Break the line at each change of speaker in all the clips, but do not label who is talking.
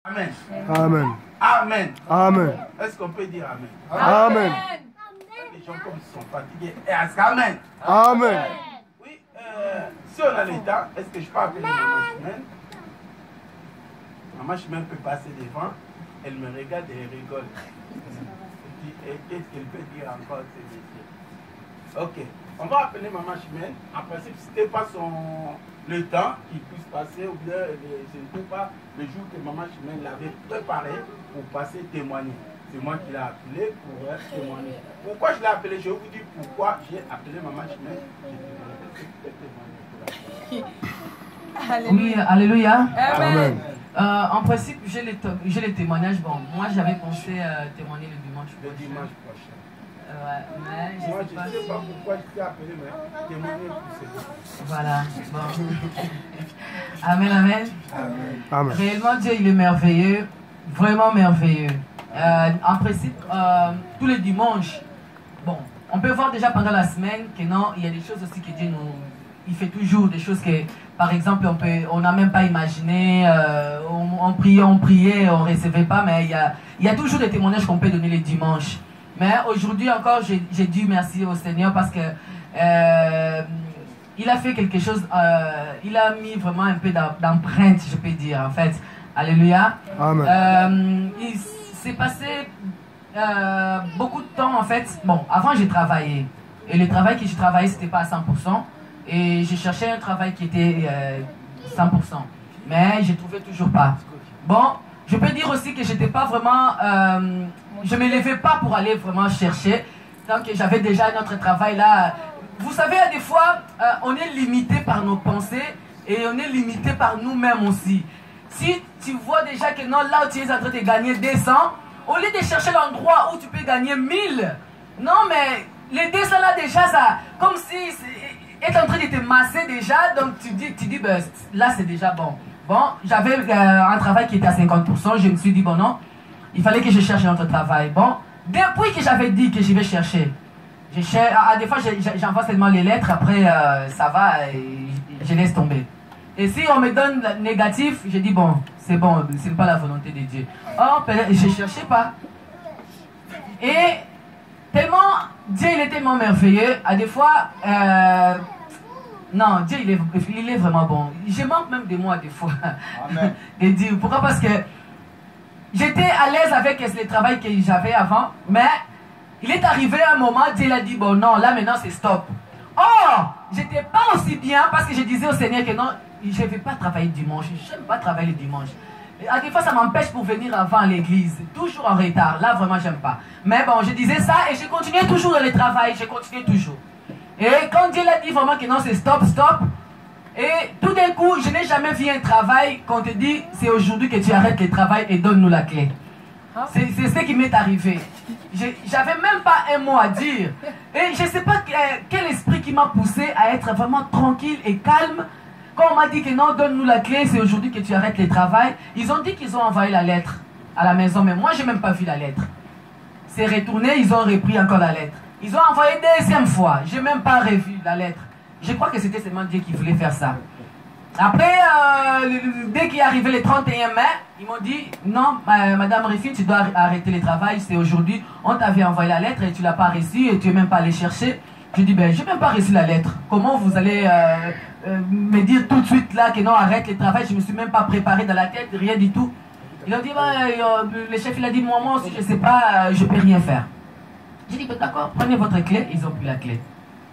Amen.
Amen.
Amen.
Amen.
Est-ce qu'on peut dire Amen?
Amen.
Les gens comme ils sont fatigués. Est-ce Amen?
Amen.
Oui, si on a le temps, est-ce que je peux appeler Maman Chimène? Maman Chimène peut passer devant. Elle me regarde et elle rigole. Et qu'est-ce qu'elle peut dire encore, ces messieurs? Ok, on va appeler Maman Chimène. En principe, si ce n'était pas le temps qui puisse passer, ou bien ce n'était pas le jour que Maman Chimène l'avait préparé pour passer témoigner. C'est moi qui l'ai appelé pour témoigner. Pourquoi je l'ai appelé? Je vais vous dire pourquoi j'ai appelé Maman Chimène.
Oui, alléluia.
Amen.
En principe, j'ai les témoignages. Bon, moi j'avais pensé témoigner le dimanche
Le
prochain.
dimanche prochain.
Mais
Moi,
je
je ne sais pas pourquoi je t'ai appelé, mais témoigner pour ces.
Voilà. Bon. Amen, amen.
Amen.
Réellement, Dieu, il est merveilleux. Vraiment merveilleux. En principe, tous les dimanches, bon, on peut voir déjà pendant la semaine que non, il y a des choses aussi que Dieu nous... Il fait toujours des choses que, par exemple, on n'a même pas imaginé. On priait, on ne recevait pas, mais il y a toujours des témoignages qu'on peut donner les dimanches. Mais aujourd'hui encore, j'ai dit merci au Seigneur parce que il a fait quelque chose, il a mis vraiment un peu d'empreinte, je peux dire, en fait. Alléluia.
Amen.
Il s'est passé beaucoup de temps, en fait. Bon, avant, j'ai travaillé. Et le travail que j'ai travaillé, c'était pas à 100%. Et j'ai cherché un travail qui était 100%. Mais je ne trouvais toujours pas. Bon, je peux dire aussi que j'étais pas vraiment... je ne me levais pas pour aller vraiment chercher. Donc j'avais déjà notre travail là. Vous savez, des fois, on est limité par nos pensées et on est limité par nous-mêmes aussi. Si tu vois déjà que non, là où tu es en train de gagner 200, au lieu de chercher l'endroit où tu peux gagner 1000, non mais les 200 là déjà, ça, comme si est en train de te masser déjà, donc tu dis ben, là c'est déjà bon. Bon, j'avais un travail qui était à 50%, je me suis dit bon non, il fallait que je cherche un autre travail. Bon, depuis que j'avais dit que je vais chercher, des fois j'envoie seulement les lettres, après ça va, et je laisse tomber. Et si on me donne négatif, je dis bon, c'est bon, c'est pas la volonté de Dieu. Oh, je ne cherchais pas. Et tellement, Dieu il est tellement merveilleux, à des fois, non, Dieu il est vraiment bon. Je manque même de moi des fois. Amen. De Dieu. Pourquoi? Parce que j'étais à l'aise avec le travail que j'avais avant, mais il est arrivé un moment, Dieu il a dit bon non, là maintenant c'est stop. Oh, j'étais pas aussi bien parce que je disais au Seigneur que non, je ne vais pas travailler dimanche, je n'aime pas travailler le dimanche. À des fois, ça m'empêche pour venir avant l'église. Toujours en retard. Là, vraiment, j'aime pas. Mais bon, je disais ça et je continuais toujours dans le travail. Je continuais toujours. Et quand Dieu l'a dit vraiment que non, c'est stop, stop. Et tout d'un coup, je n'ai jamais vu un travail qu'on te dit, c'est aujourd'hui que tu arrêtes le travail et donne-nous la clé. C'est ce qui m'est arrivé. J'avais même pas un mot à dire. Et je ne sais pas quel esprit qui m'a poussé à être vraiment tranquille et calme. Quand on m'a dit que non, donne-nous la clé, c'est aujourd'hui que tu arrêtes le travail. Ils ont dit qu'ils ont envoyé la lettre à la maison, mais moi, je n'ai même pas vu la lettre. C'est retourné, ils ont repris encore la lettre. Ils ont envoyé deuxième fois. Je n'ai même pas revu la lettre. Je crois que c'était seulement Dieu qui voulait faire ça. Après, dès qu'il est arrivé le 31 mai, ils m'ont dit, non, Madame Riffin, tu dois arrêter le travail, c'est aujourd'hui. On t'avait envoyé la lettre et tu ne l'as pas reçue et tu n'es même pas allé chercher. Je dis, ben, je n'ai même pas reçu la lettre. Comment vous allez me dire tout de suite là que non, arrête le travail, je ne me suis même pas préparé dans la tête, rien du tout. Ils ont dit, le chef il a dit, moi aussi je ne sais pas, je ne peux rien faire. J'ai dit, ben, d'accord, prenez votre clé, ils ont pris la clé.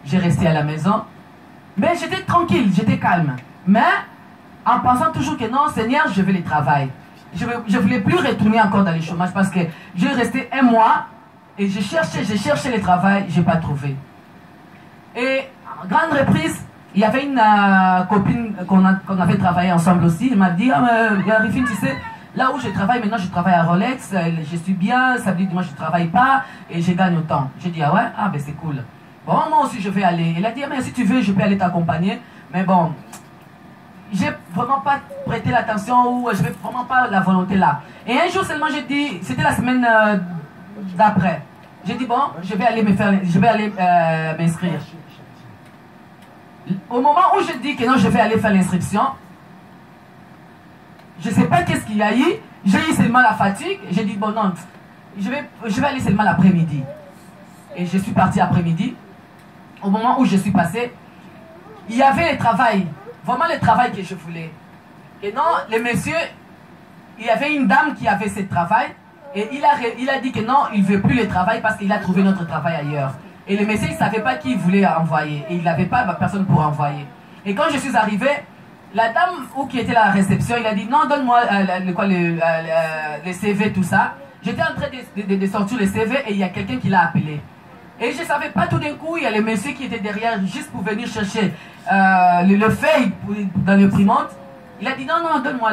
J'ai resté à la maison, mais j'étais tranquille, j'étais calme. Mais en pensant toujours que non, Seigneur, je veux le travail. Je ne voulais plus retourner encore dans le chômage parce que j'ai resté un mois et j'ai cherché le travail, je n'ai pas trouvé. Et en grande reprise, il y avait une copine qu'on avait travaillé ensemble aussi. Elle m'a dit, Riffin, tu sais, là où je travaille maintenant, je travaille à Rolex, je suis bien, ça veut dire que moi je ne travaille pas et je gagne autant. J'ai dit, ah ouais, ah ben c'est cool. Bon, moi aussi je vais aller. Elle a dit, ah, mais si tu veux, je peux aller t'accompagner. Mais bon, j'ai vraiment pas prêté l'attention ou je n'avais vraiment pas la volonté là. Et un jour seulement, j'ai dit, c'était la semaine d'après. J'ai dit, bon, je vais aller m'inscrire. Au moment où je dis que non, je vais aller faire l'inscription, Je ne sais pas qu'est-ce qu'il y a eu. J'ai eu seulement la fatigue. J'ai dit, bon non, je vais aller seulement l'après-midi. Et je suis partie après-midi. Au moment où je suis passée, il y avait le travail. Vraiment le travail que je voulais. Et non, le monsieur, il y avait une dame qui avait ce travail. Et il a dit que non, il ne veut plus le travail parce qu'il a trouvé notre travail ailleurs. Et le monsieur, il ne savait pas qui il voulait envoyer. Et il n'avait pas personne pour envoyer. Et quand je suis arrivée, la dame qui était à la réception, il a dit non, donne-moi les CV, tout ça. J'étais en train de sortir les CV et il y a quelqu'un qui l'a appelé. Et je ne savais pas, tout d'un coup, il y a le monsieur qui était derrière juste pour venir chercher le feuille dans l'imprimante. Il a dit non, non, donne-moi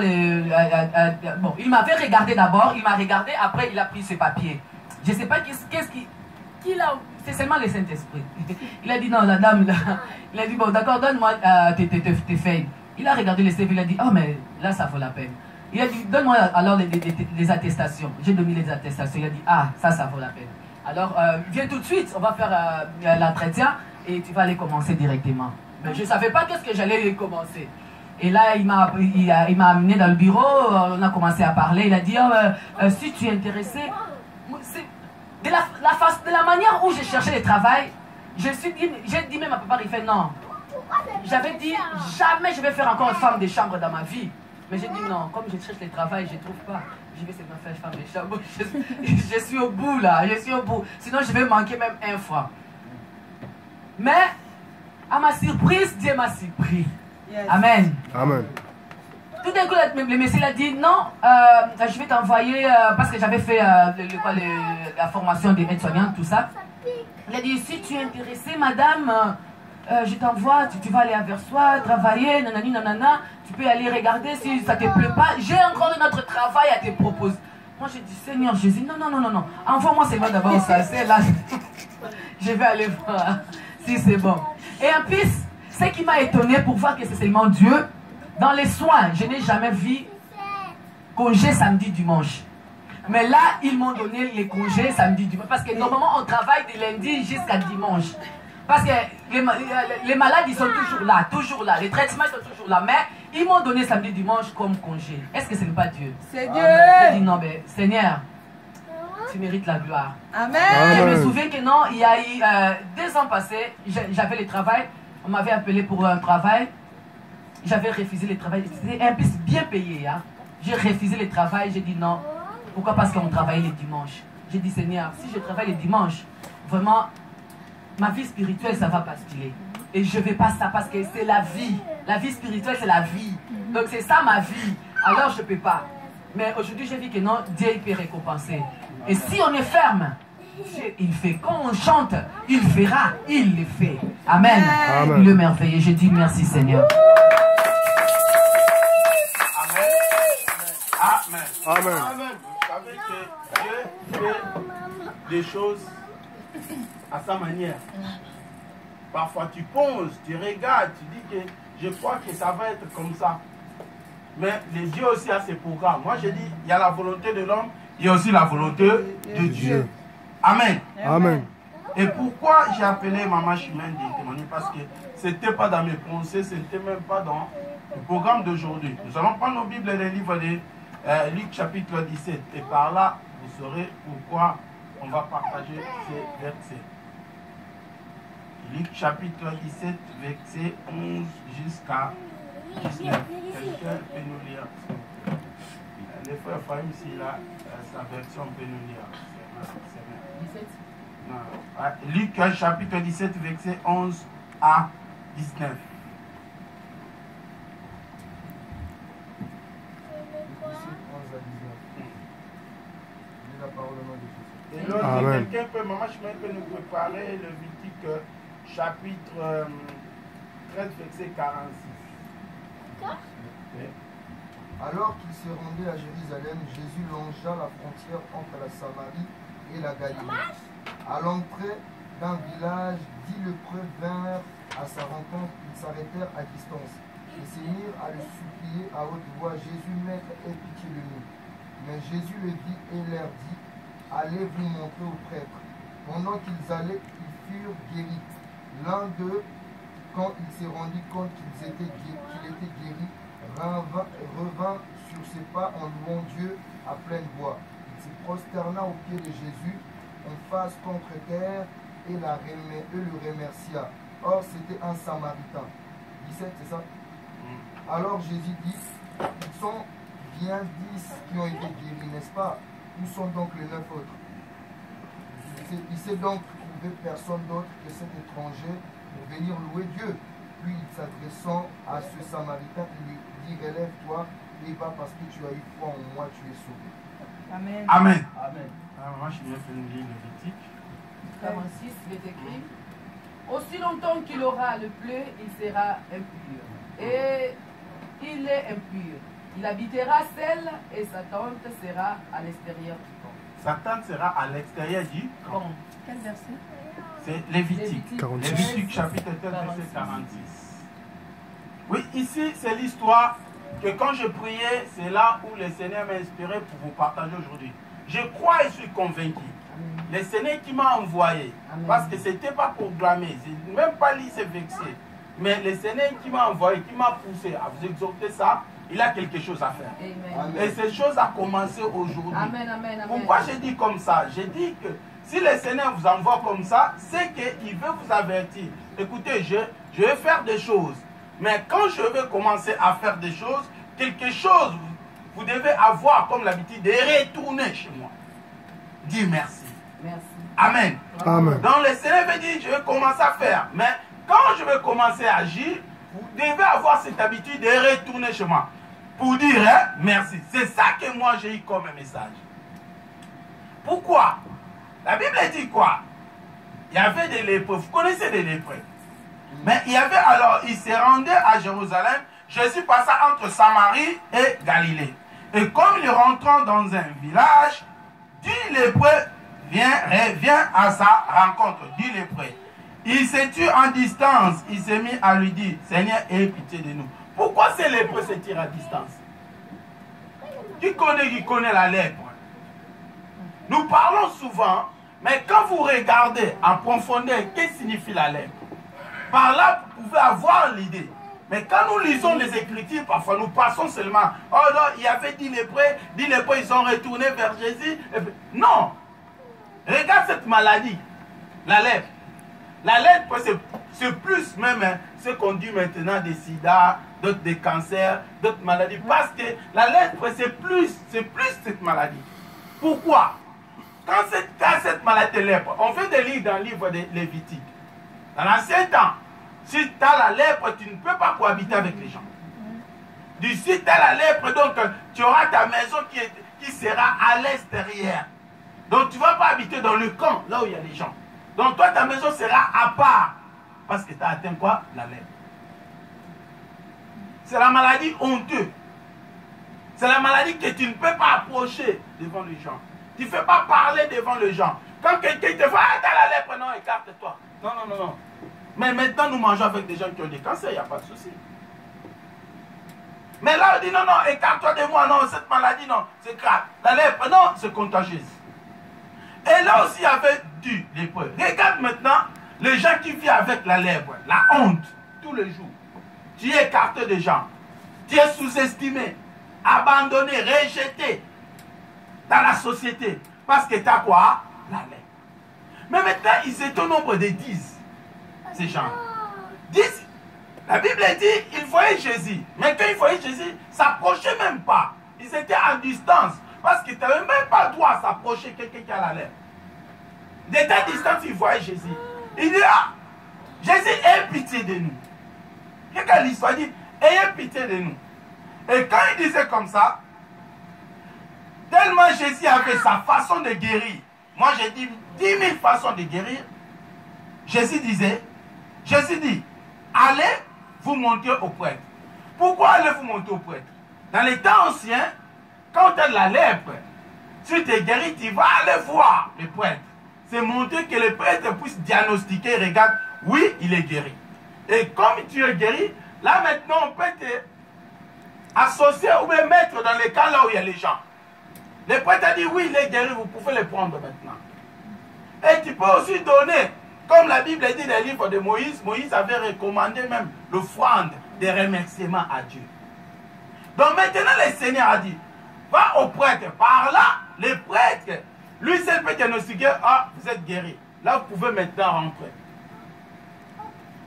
bon, il m'avait regardé d'abord, il m'a regardé, après il a pris ses papiers. Je ne sais pas qu'est-ce qu'il a. C'est seulement le Saint-Esprit. Il a dit non, la dame, là, il a dit bon, d'accord, donne-moi tes feuilles. Il a regardé les CV, il a dit oh, mais là, ça vaut la peine. Il a dit donne-moi alors les attestations. J'ai donné les attestations. Il a dit ah, ça vaut la peine. Alors, viens tout de suite, on va faire l'entretien et tu vas aller commencer directement. Mais je ne savais pas qu'est-ce que j'allais commencer. Et là, il m'a amené dans le bureau, on a commencé à parler. Il a dit, oh, si tu es intéressé, de la manière où j'ai cherché le travail, j'ai dit même à papa, il fait non. J'avais dit, jamais je vais faire encore une femme de chambre dans ma vie. Mais j'ai dit non, comme je cherche le travail, je ne trouve pas. Je vais seulement faire femme de chambre. Je suis au bout là, je suis au bout. Sinon, je vais manquer même un fois. Mais, à ma surprise, Dieu m'a surpris. Yes. Amen.
Amen.
Tout d'un coup, le monsieur a dit non, je vais t'envoyer, parce que j'avais fait la formation des aides-soignantes, tout ça. Il a dit si tu es intéressée, madame, je t'envoie, tu vas aller à Versoix, travailler, nanani, nanana, tu peux aller regarder si ça ne te plaît pas. J'ai encore un autre travail à te proposer. Moi, j'ai dit Seigneur Jésus, non, non, non, non, non, envoie-moi seulement d'abord ça, c'est là. Je vais aller voir si c'est bon. Et en plus, ce qui m'a étonné pour voir que c'est seulement Dieu, dans les soins, je n'ai jamais vu congé samedi, dimanche. Mais là, ils m'ont donné les congés samedi, dimanche. Parce que normalement, on travaille de lundi jusqu'à dimanche. Parce que les malades, ils sont toujours là. Les traitements sont toujours là. Mais ils m'ont donné samedi, dimanche comme congé. Est-ce que ce n'est pas Dieu?
C'est Dieu.
J'ai dit non, mais Seigneur, tu mérites la gloire.
Amen.
Je me souviens que non, il y a eu 2 ans passés, j'avais le travail. On m'avait appelé pour un travail. J'avais refusé le travail. C'était un peu bien payé. Hein. J'ai refusé le travail. J'ai dit non. Pourquoi? Parce qu'on travaillait les dimanches. J'ai dit Seigneur, si je travaille les dimanches, vraiment, ma vie spirituelle, ça va basculer. Et je ne veux pas ça parce que c'est la vie. La vie spirituelle, c'est la vie. Donc c'est ça ma vie. Alors je ne peux pas. Mais aujourd'hui, j'ai vu que non, Dieu il peut récompenser. Et si on est ferme, Dieu, il fait. Quand on chante, il fera, il le fait. Amen.
Amen.
Le merveilleux. Je dis merci Seigneur.
Amen.
Amen.
Amen. Vous savez que Dieu fait des choses à sa manière. Parfois tu penses, tu regardes, tu dis que je crois que ça va être comme ça. Mais le Dieu aussi a ses programmes. Moi je dis, il y a la volonté de l'homme, il y a aussi la volonté de Dieu. Amen.
Amen.
Et pourquoi j'ai appelé Maman Chimène de témoigner? Parce que ce n'était pas dans mes pensées, ce n'était même pas dans le programme d'aujourd'hui. Nous allons prendre nos Bibles et les livres de Luc chapitre 17. Et par là, vous saurez pourquoi on va partager ces versets. Luc chapitre 17, verset 11 jusqu'à 19. Quelqu'un peut nous lire? Le frère Faïm, s'il a sa version, peut nous lire. C'est
17.
non. Luc chapitre 17, verset 11 à 19. Et l'autre, quelqu'un peut, Maman Chimène peut nous préparer le Levitique chapitre 13, verset 46. Okay.
Alors qu'il se rendait à Jérusalem, Jésus longea la frontière entre la Samarie et la Galilée. À l'entrée d'un village, 10 lépreux vinrent à sa rencontre. Ils s'arrêtèrent à distance et se mirent à le supplier à haute voix: Jésus, maître, aie pitié de nous. Mais Jésus le vit et leur dit: allez vous montrer aux prêtres. Pendant qu'ils allaient, ils furent guéris. L'un d'eux, quand il s'est rendu compte qu'il était guéri, revint sur ses pas en louant Dieu à pleine voix. Il se prosterna aux pieds de Jésus en face contre terre et le remercia. Or, c'était un Samaritain. 17, c'est ça? Alors Jésus dit, ils sont bien 10 qui ont été guéris, n'est-ce pas? Où sont donc les 9 autres? Il s'est donc trouvé personne d'autre que cet étranger pour venir louer Dieu. Puis, s'adressant à ce Samaritain, il lui dit, relève-toi et va parce que tu as eu foi en moi, tu es sauvé.
Amen.
Amen.
Amen.
Moi, je viens faire une ligne Lévitique.
46, il est écrit, aussi longtemps qu'il aura le bleu, il sera impur. Et il est impur. Il habitera seul et sa tente sera à l'extérieur du camp.
Sa tente sera à l'extérieur du camp.
Bon. Quel verset?
C'est Lévitique. Lévitique chapitre 13, verset 46. Oui, ici, c'est l'histoire que quand je priais, c'est là où le Seigneur m'a inspiré pour vous partager aujourd'hui. Je crois et suis convaincu. Le Seigneur qui m'a envoyé, parce que ce n'était pas pour blâmer, même pas lui s'est vexé, mais le Seigneur qui m'a envoyé, qui m'a poussé à vous exhorter ça, il a quelque chose à faire.
Amen.
Et cette chose a commencé aujourd'hui.
Amen, amen, amen.
Pourquoi j'ai dit comme ça? J'ai dit que si le Seigneur vous envoie comme ça, c'est qu'il veut vous avertir. Écoutez, je vais faire des choses, mais quand je vais commencer à faire des choses, quelque chose, vous devez avoir comme l'habitude de retourner chez moi. Dis merci.
Merci.
Amen.
Amen.
Donc le Seigneur veut dire, je vais commencer à faire. Mais quand je vais commencer à agir, vous devez avoir cette habitude de retourner chez moi. Pour dire hein, merci. C'est ça que moi j'ai eu comme message. Pourquoi? La Bible dit quoi? Il y avait des lépreux. Vous connaissez des lépreux. Mais il y avait alors, il se rendait à Jérusalem. Jésus passa entre Samarie et Galilée. Et comme il rentrant dans un village, 10 lépreux vient à sa rencontre. 10 lépreux. Il s'est tué en distance. Il s'est mis à lui dire, Seigneur, aie pitié de nous. Pourquoi ces lépreux se tirent à distance? Qui connaît la lèpre? Nous parlons souvent, mais quand vous regardez en profondeur, qu'est-ce que signifie la lèpre? Par là, vous pouvez avoir l'idée. Mais quand nous lisons les Écritures, parfois nous passons seulement, oh non, il y avait 10 lépreux, ils sont retournés vers Jésus. Non! Regarde cette maladie, la lèpre. La lèpre, c'est plus même hein, ce qu'on dit maintenant des sida, d'autres des cancers, d'autres maladies. Parce que la lèpre, c'est plus cette maladie. Pourquoi? Quand cette maladie de lèpre, on vient de lire dans le livre de Lévitique. Dans l'ancien temps, si tu as la lèpre, tu ne peux pas cohabiter avec les gens. Si tu as la lèpre, donc tu auras ta maison qui sera à l'extérieur. Donc tu ne vas pas habiter dans le camp, là où il y a les gens. Donc toi, ta maison sera à part. Parce que tu as atteint quoi? La lèpre. C'est la maladie honteuse. C'est la maladie que tu ne peux pas approcher devant les gens. Tu ne fais pas parler devant les gens. Quand quelqu'un te dit, ah, tu as la lèpre, non, écarte-toi. Non, non, non, non. Mais maintenant, nous mangeons avec des gens qui ont des cancers, il n'y a pas de souci. Mais là, on dit, non, non, écarte-toi de moi, non, cette maladie, non, c'est grave. La lèpre, non, c'est contagieux. Et là aussi, il y avait du lépreux. Regarde maintenant les gens qui vivent avec la lèpre, la honte, tous les jours. Tu es écarté des gens. Tu es sous-estimé, abandonné, rejeté dans la société. Parce que tu as quoi? La lèpre. Mais maintenant, ils étaient au nombre de 10. Ces gens. 10. La Bible dit, ils voyaient Jésus. Mais quand ils voyaient Jésus, ils ne s'approchaient même pas. Ils étaient en distance. Parce qu'ils n'avaient même pas le droit à s'approcher quelqu'un qui a la lèpre. De ta distance, ils voyaient Jésus. Il dit, ah, Jésus, aie pitié de nous. Regarde l'histoire, il dit, ayez pitié de nous. Et quand il disait comme ça, tellement Jésus avait sa façon de guérir. Moi, j'ai dit 10 000 façons de guérir. Jésus dit, allez vous monter au prêtre. Pourquoi allez vous monter au prêtre? Dans les temps anciens, quand tu as de la lèpre, si tu es guéri, tu vas aller voir le prêtre. C'est montrer que le prêtre puisse diagnostiquer, regarde, oui, il est guéri. Et comme tu es guéri, là maintenant, on peut te associer ou même mettre dans les cas là où il y a les gens. Le prêtre a dit, oui, il est guéri, vous pouvez le prendre maintenant. Et tu peux aussi donner, comme la Bible dit dans le livre de Moïse, Moïse avait recommandé même l'offrande de remerciement à Dieu. Donc maintenant, le Seigneur a dit, va au prêtre. Par là, les prêtres, lui seul peut diagnostiquer, ah, vous êtes guéri. Là, vous pouvez maintenant rentrer.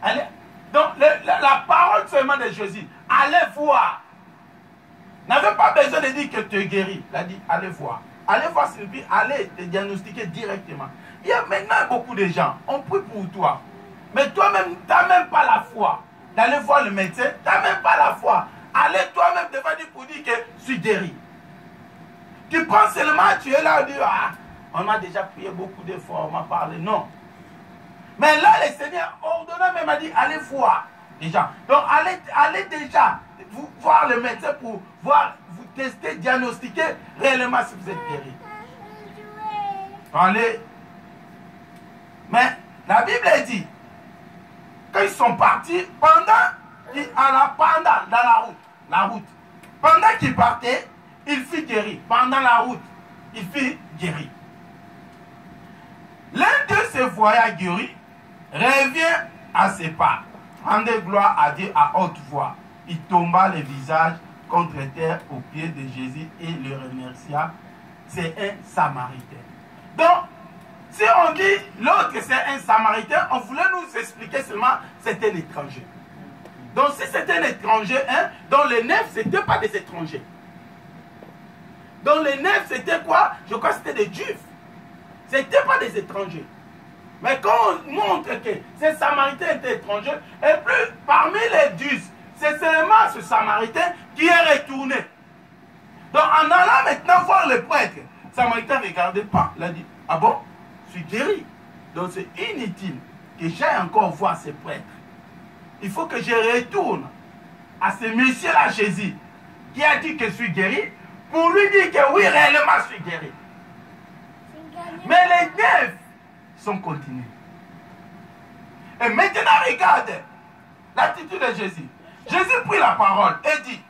Allez. Donc, la parole seulement de Jésus, allez voir. N'avez pas besoin de dire que tu es guéri. Il a dit, allez voir. Allez voir, signifie, allez te diagnostiquer directement. Il y a maintenant beaucoup de gens, on prie pour toi. Mais toi-même, tu n'as même pas la foi d'aller voir le médecin. Tu n'as même pas la foi. Allez toi-même devant lui pour dire que je suis guéri. Tu penses seulement, tu es là, on dit, ah, on m'a déjà prié beaucoup de fois, on m'a parlé. Non. Mais là, le Seigneur ordonna même a dit, allez voir déjà. Donc, allez déjà voir le médecin pour voir, vous tester, diagnostiquer réellement si vous êtes guéri. Allez. Mais la Bible dit, quand ils sont partis, dans la route, pendant qu'ils partaient, il fut guéri. Pendant la route, il fut guéri. L'un de ces voyageurs guéris revient à ses pas, rendait gloire à Dieu à haute voix. Il tomba le visage contre terre aux pieds de Jésus et le remercia. C'est un Samaritain. Donc, si on dit l'autre c'est un Samaritain, on voulait nous expliquer seulement c'était un étranger. Donc si c'était un étranger, hein, dans les neuf, ce n'était pas des étrangers. Dans les neuf, c'était quoi? Je crois que c'était des Juifs. Ce n'était pas des étrangers. Mais quand on montre que ces Samaritains étaient étrangers, et plus parmi les Juifs, c'est seulement ce Samaritain qui est retourné. Donc en allant maintenant voir le prêtre, le Samaritain ne regardait pas. Il a dit, ah bon? Je suis guéri. Donc c'est inutile que j'aille encore voir ces prêtres. Il faut que je retourne à ce monsieur-là, Jésus, qui a dit que je suis guéri, pour lui dire que oui, réellement, je suis guéri. Mais les neuf sont continués. Et maintenant, regarde l'attitude de Jésus. Jésus prit la parole et dit,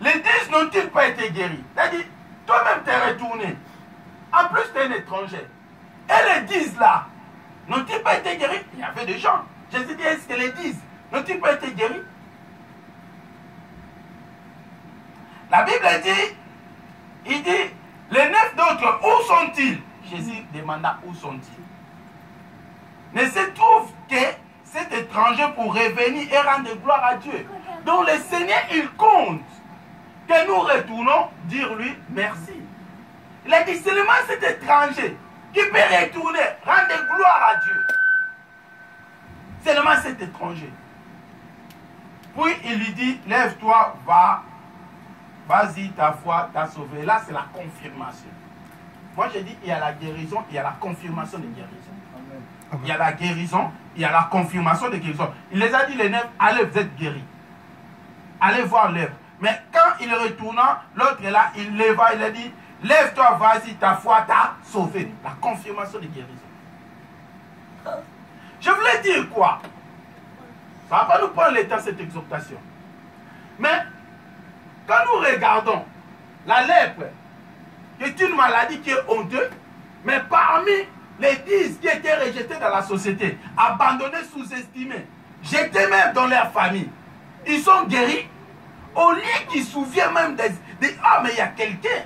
les 10 n'ont-ils pas été guéris? Il a dit, toi-même, tu es retourné. En plus, tu es un étranger. Et les 10 là, n'ont-ils pas été guéris? Il y avait des gens. Jésus dit, est-ce que les 10 n'ont-ils pas été guéris? La Bible dit, il dit, les 9 d'autres, où sont-ils? Jésus demanda, où sont-ils? Mais se trouve que cet étranger pour revenir et rendre gloire à Dieu. Donc le Seigneur, il compte que nous retournons dire lui merci. Il a dit seulement cet étranger qui peut retourner, rendre gloire à Dieu. Seulement cet étranger. Puis il lui dit, lève-toi, va, vas-y, ta foi t'a sauvé. Là, c'est la confirmation. Moi, j'ai dit, il y a la guérison, il y a la confirmation de guérison. Amen. Il y a la guérison, il y a la confirmation de guérison. Il les a dit, les neuf, allez, vous êtes guéris. Allez voir l'œuvre. Mais quand il retourna, l'autre est là, il leva, il a dit, lève-toi, vas-y, ta foi t'a sauvé. La confirmation de guérison. Je voulais dire quoi? Ça ne va pas nous prendre le temps, cette exhortation. Mais, quand nous regardons la lèpre, qui est une maladie qui est honteuse, mais parmi les 10 qui étaient rejetés dans la société, abandonnés, sous-estimés, jetés même dans leur famille, ils sont guéris. Au lieu qu'ils se souviennent même des ah, mais il y a quelqu'un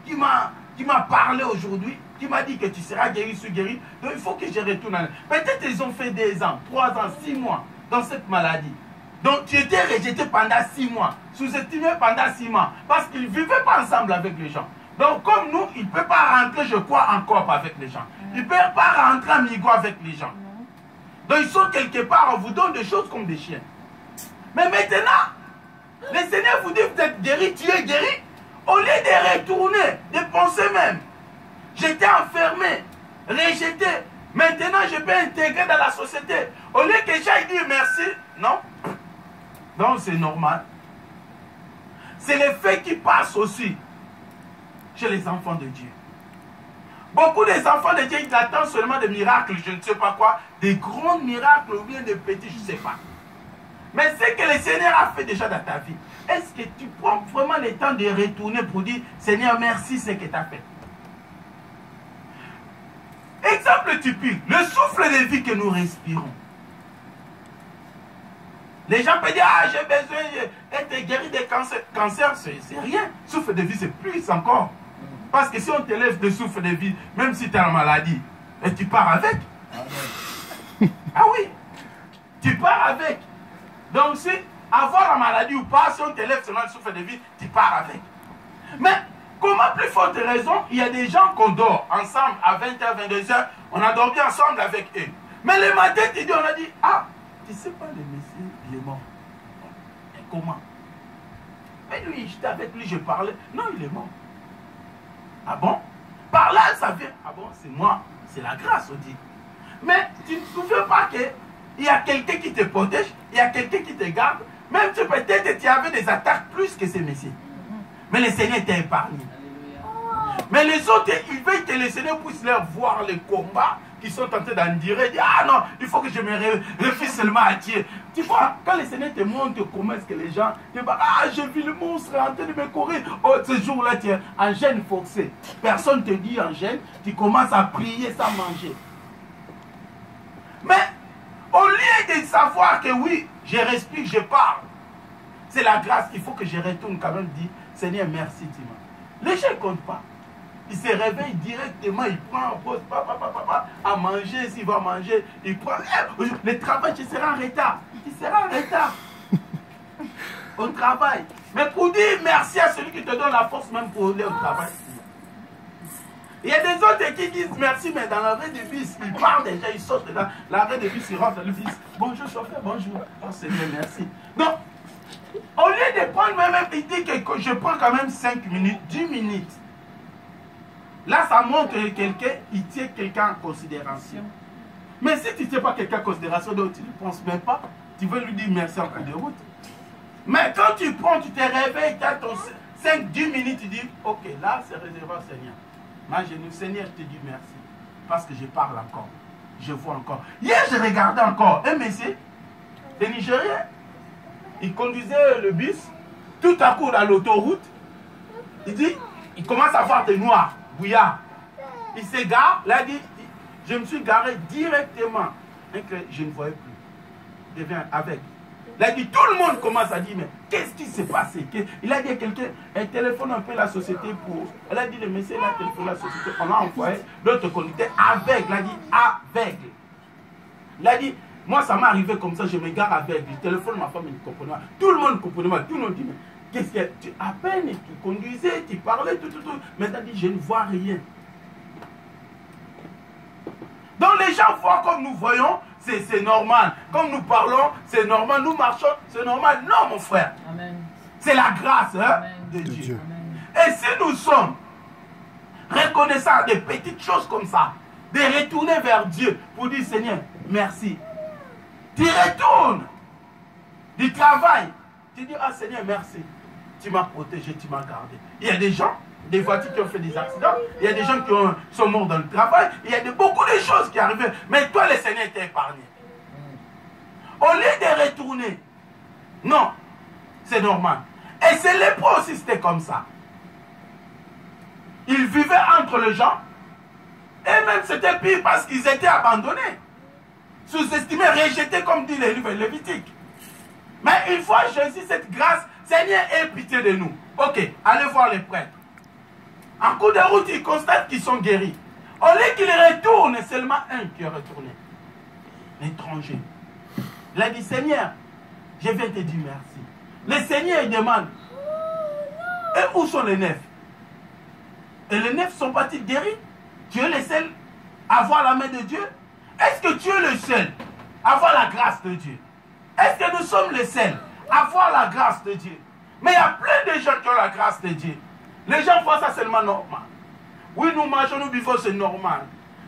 qui m'a parlé aujourd'hui, qui m'a dit que tu seras guéri, je suis guéri. Donc il faut que je retourne. Peut-être qu'ils ont fait 2 ans, 3 ans, 6 mois dans cette maladie. Donc tu étais rejeté pendant 6 mois, sous-estimé pendant 6 mois, parce qu'ils ne vivaient pas ensemble avec les gens. Donc comme nous, il ne peut pas rentrer, je crois, en corps avec les gens. Il ne peut pas rentrer en migo avec les gens. Donc ils sont quelque part, on vous donne des choses comme des chiens. Mais maintenant, le Seigneur vous dit, vous êtes guéri, tu es guéri. Au lieu de retourner, de penser même, j'étais enfermé, rejeté, maintenant je peux intégrer dans la société. Au lieu que j'aille dire merci, non. Donc c'est normal. C'est le fait qui passe aussi chez les enfants de Dieu. Beaucoup des enfants de Dieu, ils attendent seulement des miracles, je ne sais pas quoi, des grands miracles ou bien des petits, je ne sais pas. Mais ce que le Seigneur a fait déjà dans ta vie, est-ce que tu prends vraiment le temps de retourner pour dire, Seigneur, merci ce que tu as fait? Exemple typique, le souffle de vie que nous respirons. Les gens peuvent dire, ah, j'ai besoin d'être guéri des cancers. Cancer, c'est rien. Souffle de vie, c'est plus encore. Parce que si on te laisse de souffle de vie, même si tu as la maladie, et tu pars avec. Ah oui, tu pars avec. Donc, si avoir la maladie ou pas, si on te lève seulement le souffle de vie, tu pars avec. Mais, comment plus forte raison, il y a des gens qu'on dort ensemble à 20h, 22h, on a dormi ensemble avec eux. Mais le matin, tu dis, on a dit, ah, tu sais pas, le monsieur, il est mort. Et comment? Mais lui, j'étais avec lui, je parlais. Non, il est mort. Ah bon? Par là, ça vient. Ah bon, c'est moi. C'est la grâce, on dit. Mais tu ne te souviens pas qu'il y a quelqu'un qui te protège, il y a quelqu'un qui te garde. Même tu peut-être tu avais des attaques plus que ces messieurs. Mais le Seigneur t'a épargné. Mais les autres, ils veulent que le Seigneur puisse leur voir les combats qui sont tentés d'en dire. Ah non, il faut que je me refuse seulement à Dieu. Tu vois, quand le Seigneur te montre comment est-ce que les gens te disent, ah, j'ai vu le monstre en train de me courir. Oh, ce jour-là, tu es en jeûne forcé. Personne ne te dit en jeûne, tu commences à prier sans manger. Mais au lieu de savoir que oui, je respire, je parle, c'est la grâce qu'il faut que je retourne quand même dire, Seigneur, merci, Tima. Les gens ne comptent pas. Il se réveille directement, il prend en pause, à manger, s'il va manger, il prend. Le travail, tu seras en retard. Tu seras en retard. Au travail. Mais pour dire merci à celui qui te donne la force même pour aller au travail. Il y a des autres qui disent merci, mais dans l'arrêt de bus, ils partent déjà, ils sortent de l'arrêt de bus, ils rentrent dans le bus. Bonjour chauffeur, bonjour. Oh Seigneur, merci. Donc, au lieu de prendre même, il dit que je prends quand même 5 minutes, 10 minutes. Là, ça montre que quelqu'un, il tient quelqu'un en considération. Mais si tu ne tiens pas quelqu'un en considération, donc tu ne penses même pas, tu veux lui dire merci en cours de route. Mais quand tu prends, tu te réveilles, tu as ton 5-10 minutes, tu dis, ok, là, c'est réservé au Seigneur. Moi, Seigneur, je te dis merci. Parce que je parle encore. Je vois encore. Hier, je regardais encore un monsieur, des Nigériens. Il conduisait le bus. Tout à coup, dans l'autoroute, il dit, il commence à voir des noirs, bouillards. Il s'égare. Là, il dit, je me suis garé directement. Et que je ne voyais plus. Il devient avec. Là, il dit, tout le monde commence à dire, mais qu'est-ce qui s'est passé? Il a dit à quelqu'un, elle téléphone un peu la société pour... Elle a dit, le monsieur, il a téléphoné la société. On l'a envoyé, l'autre conducteur aveugle. Il a dit, aveugle. Il a dit, moi, ça m'est arrivé comme ça, je me gare aveugle. Je téléphone ma femme, il ne comprenait pas. Tout le monde comprenait pas. Tout le monde dit, mais qu'est-ce que tu... À peine, tu conduisais, tu parlais, tout. Maintenant, il dit, je ne vois rien. Donc, les gens voient comme nous voyons, c'est normal. Comme nous parlons, c'est normal. Nous marchons, c'est normal. Non, mon frère. C'est la grâce de Dieu. Amen. Et si nous sommes reconnaissants des petites choses comme ça, de retourner vers Dieu pour dire, Seigneur, merci. Tu retournes du travail. Tu dis, ah Seigneur, merci. Tu m'as protégé, tu m'as gardé. Il y a des gens, des voitures qui ont fait des accidents. Il y a des gens qui sont morts dans le travail. Il y a beaucoup de choses qui arrivent. Mais toi, le Seigneur t'a épargné. Au lieu de retourner, non, c'est normal. Et c'est lépreux aussi, c'était comme ça. Ils vivaient entre les gens. Et même c'était pire parce qu'ils étaient abandonnés. Sous-estimés, rejetés comme dit les livres lévitiques. Mais une fois Jésus, cette grâce, Seigneur, aie pitié de nous. Ok, allez voir les prêtres. En cours de route, ils constatent qu'ils sont guéris. Au lieu qu'ils retournent, seulement un qui est retourné. L'étranger. Il a dit, Seigneur, je viens te dire merci. Le Seigneur, il demande, et où sont les neufs? Et les neufs sont pas-ils guéris? Tu es le seul à voir la main de Dieu? Est-ce que tu es le seul à voir la grâce de Dieu? Est-ce que nous sommes les seuls à voir la grâce de Dieu? Mais il y a plein de gens qui ont la grâce de Dieu. Les gens voient ça seulement normal. Oui, nous mangeons, nous buvons, c'est normal.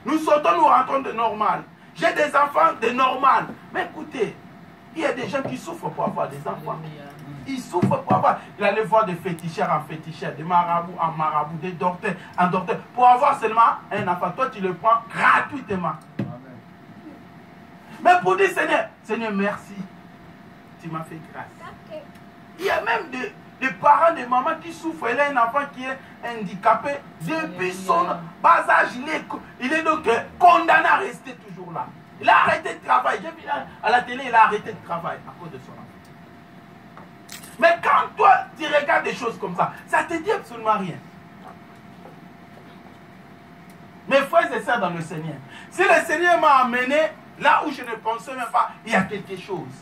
Nous sautons, nous rentrons, de normal. J'ai des enfants, de normal. Mais écoutez, il y a des gens qui souffrent pour avoir des enfants. Ils souffrent pour avoir... Il allait voir des féticheurs en féticheurs, des marabouts en marabouts, des docteurs en docteurs, pour avoir seulement un enfant. Toi, tu le prends gratuitement. Amen. Mais pour dire, Seigneur, Seigneur, merci. Tu m'as fait grâce. Okay. Il y a même des parents, des mamans qui souffrent. Elle a un enfant qui est handicapé. Depuis son bas âge, il est donc condamné à rester toujours là. Il a arrêté de travailler. J'ai vu à la télé, il a arrêté de travailler à cause de son enfant. Mais quand toi, tu regardes des choses comme ça te dit absolument rien. Mes frères et sœurs dans le Seigneur, si le Seigneur m'a amené là où je ne pensais même pas, il y a quelque chose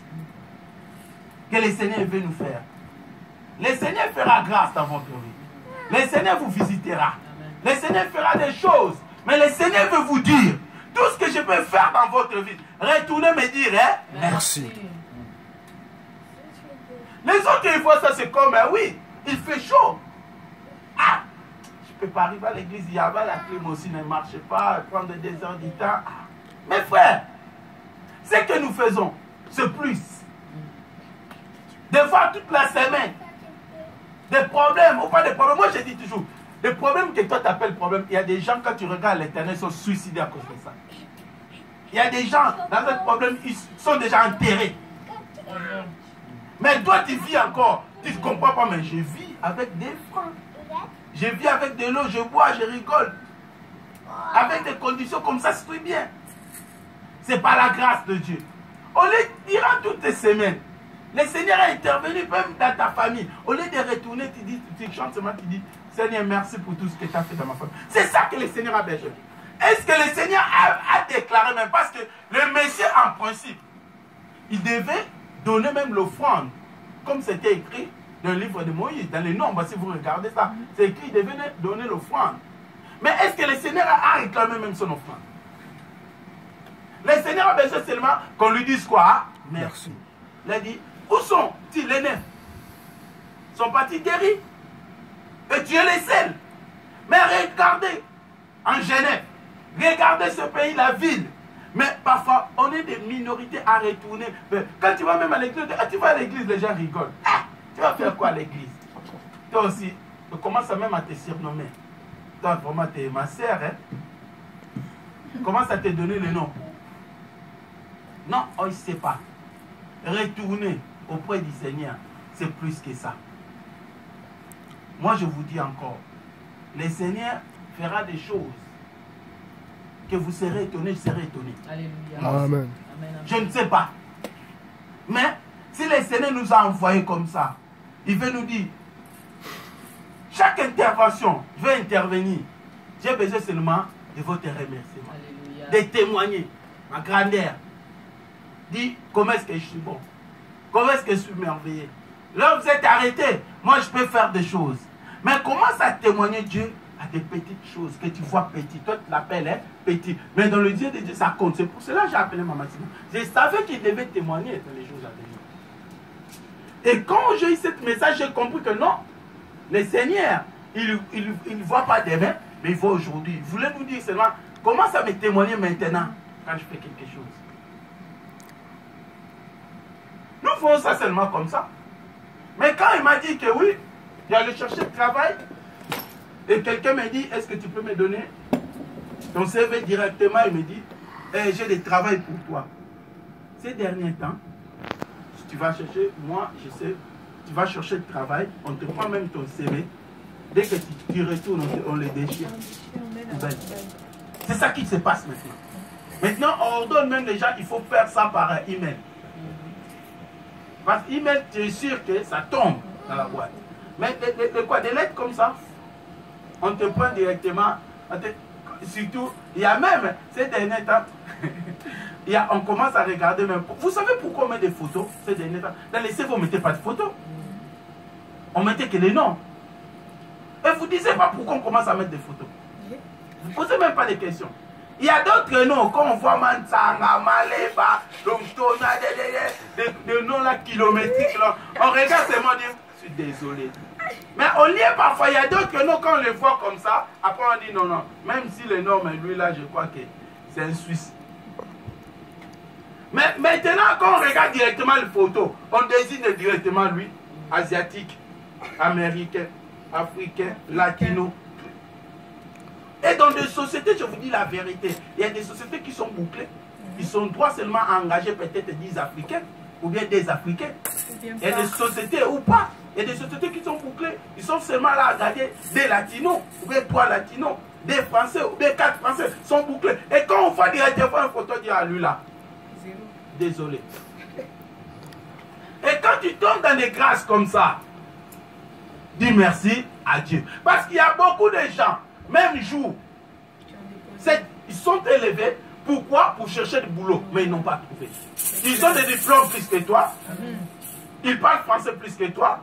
que le Seigneur veut nous faire. Le Seigneur fera grâce dans votre vie. Le Seigneur vous visitera. Le Seigneur fera des choses. Mais le Seigneur veut vous dire, tout ce que je peux faire dans votre vie, retournez me dire, hein?
Merci.
Les autres, ils voient ça, c'est comme, oui, il fait chaud. Ah, je ne peux pas arriver à l'église, il y avait la clim aussi, ne marche pas, prendre 2 heures du temps. Ah. Mes frères, ce que nous faisons, c'est plus. Des fois, toute la semaine, des problèmes, ou pas des problèmes, moi je dis toujours, des problèmes que toi tu appelles problèmes, il y a des gens, quand tu regardes l'Éternel, sont suicidés à cause de ça. Il y a des gens, dans ce problème, ils sont déjà enterrés. Mais toi, tu vis encore. Tu ne comprends pas, mais je vis avec des francs. Je vis avec de l'eau, je bois, je rigole. Avec des conditions comme ça, c'est très bien. C'est par la grâce de Dieu. Au lieu, durant toutes tes semaines, le Seigneur a intervenu même dans ta famille. Au lieu de retourner, tu chantes seulement, tu dis, Seigneur, merci pour tout ce que tu as fait dans ma famille. C'est ça que le Seigneur a besoin. Est-ce que le Seigneur a déclaré même? Parce que le Messie, en principe, il devait donner même l'offrande. Comme c'était écrit dans le livre de Moïse, dans les Nombres, si vous regardez ça, c'est écrit, il devait donner l'offrande. Mais est-ce que le Seigneur a réclamé même son offrande? Le Seigneur a besoin seulement qu'on lui dise quoi? Merci. Il a dit, où sont-ils les neufs? Ils sont partis guéris. Et Dieu les scelle. Mais regardez, en Genève, regardez ce pays, la ville. Mais parfois, on est des minorités à retourner. Quand tu vas même à l'église, tu vas à l'église, les gens rigolent. Ah, tu vas faire quoi à l'église? Toi aussi, tu commences même à te surnommer. Toi, vraiment, tu es ma sœur. Hein? Commence à te donner le nom. Non, on ne sait pas. Retourner auprès du Seigneur, c'est plus que ça. Moi, je vous dis encore, le Seigneur fera des choses que vous serez étonnés, je serai étonné.
Alléluia.
Amen.
Je ne sais pas. Mais si le Seigneur nous a envoyés comme ça, il veut nous dire, chaque intervention, je vais intervenir. J'ai besoin seulement de votre remerciement.
Alléluia.
De témoigner ma grandeur. Dis comment est-ce que je suis bon. Comment est-ce que je suis merveilleux. Là, vous êtes arrêtés. Moi, je peux faire des choses. Mais commence à témoigner Dieu à des petites choses que tu vois petites. Toi, tu l'appelles hein, petit. Mais dans le Dieu de Dieu, ça compte. C'est pour cela que j'ai appelé Maman Simon. Je savais qu'il devait témoigner dans les choses à venir. Et quand j'ai eu ce message, j'ai compris que non. Le Seigneur, il ne voit pas demain, mais il voit aujourd'hui. Il voulait nous dire seulement, commence à me témoigner maintenant quand je fais quelque chose. Nous faisons ça seulement comme ça. Mais quand il m'a dit que oui, j'allais chercher le travail, et quelqu'un m'a dit, est-ce que tu peux me donner ton CV directement? Il me dit, j'ai du travail pour toi. Ces derniers temps, si tu vas chercher, moi je sais, tu vas chercher le travail, on te prend même ton CV, dès que tu retournes, on les déchire. C'est ça qui se passe maintenant. Maintenant, on ordonne même les gens, il faut faire ça par email. Parce que email, tu es sûr que ça tombe dans la boîte. Mais des lettres comme ça, on te prend directement. Surtout, il y a même, ces derniers temps, on commence à regarder même. Vous savez pourquoi on met des photos ces derniers temps? Dans les CV, on ne mettait pas de photos. On mettait que les noms. Et vous ne disiez pas pourquoi on commence à mettre des photos. Vous ne posez même pas de questions. Il y a d'autres noms, quand on voit Mansanga, Maleba, Lomtona, des noms là kilométriques, là, on regarde seulement et dit, je suis désolé. Mais au lieu parfois, il y a d'autres noms, quand on les voit comme ça, après on dit non, non, même si le nom, mais lui là, je crois que c'est un Suisse. Mais maintenant, quand on regarde directement les photos, on désigne directement lui, asiatique, américain, africain, latino. Et dans des sociétés, je vous dis la vérité, il y a des sociétés qui sont bouclées. Ils sont droits seulement à engager peut-être 10 Africains. ou bien des Africains. Il y a des sociétés ou pas. Il y a des sociétés qui sont bouclées. Ils sont seulement là à garder des Latinos, ou bien 3 Latinos, des Français, ou bien 4 Français sont bouclés. Et quand on fait directement une photo, dire à lui là, désolé. Et quand tu tombes dans des grâces comme ça, dis merci à Dieu. Parce qu'il y a beaucoup de gens, même jour, ils sont élevés. Pourquoi? Pour chercher du boulot, mais ils n'ont pas trouvé. Ils ont des diplômes plus que toi. Ils parlent français plus que toi.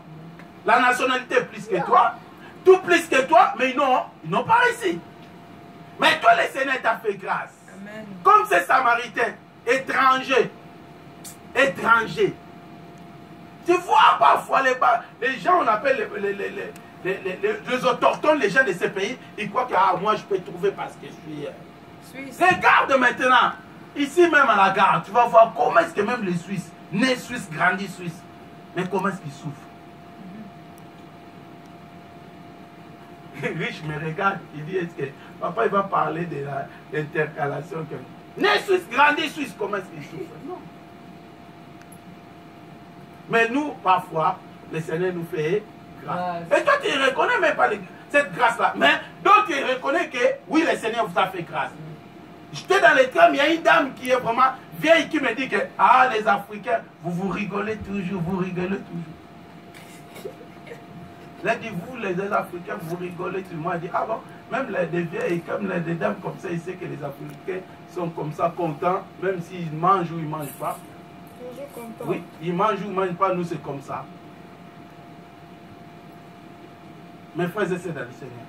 La nationalité plus que toi. Tout plus que toi, mais ils n'ont pas réussi. Mais toi, le Seigneur t'a fait grâce. Amen. Comme ces Samaritains, étrangers. Tu vois parfois les gens, on appelle les autochtones, les gens de ces pays, ils croient que moi je peux trouver parce que je suis Suisse. Regarde maintenant, ici même à la gare, tu vas voir comment est-ce que même les Suisses, nés Suisses, grandis Suisses, mais comment est-ce qu'ils souffrent. Riche me regarde, il dit, est-ce que papa il va parler de l'intercalation que... Nés Suisses, grandis Suisses, comment est-ce qu'ils souffrent? Non. Mais nous, parfois, le Seigneur nous fait grâce. Et toi, tu ne reconnais même pas cette grâce-là. Mais d'autres, tu reconnais que, oui, le Seigneur vous a fait grâce. J'étais dans les tram, il y a une dame qui est vraiment vieille qui me dit que, ah, les Africains, vous rigolez toujours, vous rigolez toujours. Là, dit, vous, les Africains, vous rigolez toujours. Moi, je dis, ah bon, même les vieilles, comme les dames comme ça, ils savent que les Africains sont comme ça, contents, même s'ils mangent ou ils ne mangent pas. Oui, ils mangent ou ne mangent pas, nous c'est comme ça. Mes frères et sœurs dans le Seigneur,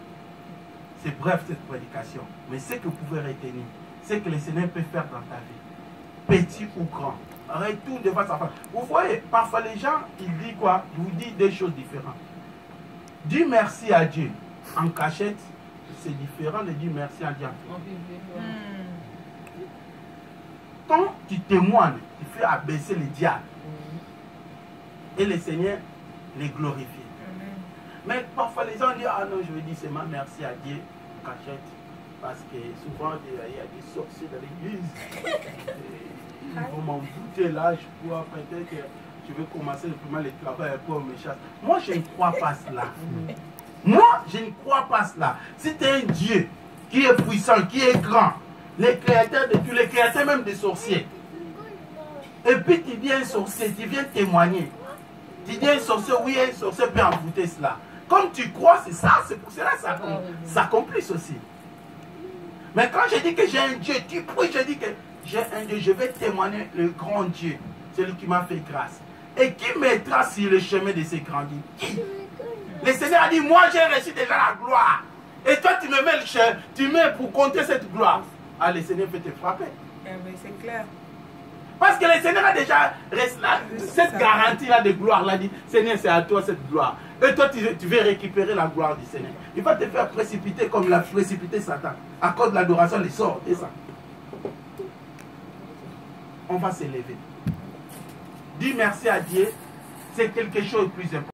c'est bref cette prédication, mais ce que vous pouvez retenir, c'est que le Seigneur peut faire dans ta vie, petit ou grand. Retourne devant sa femme. Vous voyez, parfois les gens, ils disent quoi? Ils vous disent des choses différentes. Dis merci à Dieu en cachette, c'est différent de dire merci à Dieu. Quand tu témoignes, tu fais abaisser le diable. Et le Seigneur les glorifie. Mais parfois les gens disent, ah non, je vais dire seulement merci à Dieu, cachette. Parce que souvent, il y a des sorciers dans l'église. Ils vont m'en douter là, je crois peut-être que je vais commencer le travail pour me chasser. Moi, je ne crois pas cela. Moi, je ne crois pas cela. Si tu es un Dieu qui est puissant, qui est grand, les créateurs de tous les créateurs, même des sorciers. Et puis tu viens un sorcier, tu viens témoigner. Tu dis un sorcier, oui, un sorcier peut envoûter cela. Comme tu crois, c'est ça, c'est pour cela que ça s'accomplisse aussi. Mais quand je dis que j'ai un Dieu, tu pries, je dis que j'ai un Dieu, je vais témoigner le grand Dieu, celui qui m'a fait grâce. Et qui mettra sur le chemin de ces grands dieux? Qui? Le Seigneur a dit, moi j'ai reçu déjà la gloire. Et toi tu me mets le chien, tu mets pour compter cette gloire. Ah, le Seigneur peut te frapper.
C'est clair.
Parce que le Seigneur a déjà cette garantie-là de gloire-là, dit, Seigneur, c'est à toi cette gloire. Et toi, tu veux récupérer la gloire du Seigneur. Il va te faire précipiter comme il a précipité Satan. À cause de l'adoration, les sorts et ça. On va s'élever. Dis merci à Dieu, c'est quelque chose de plus important.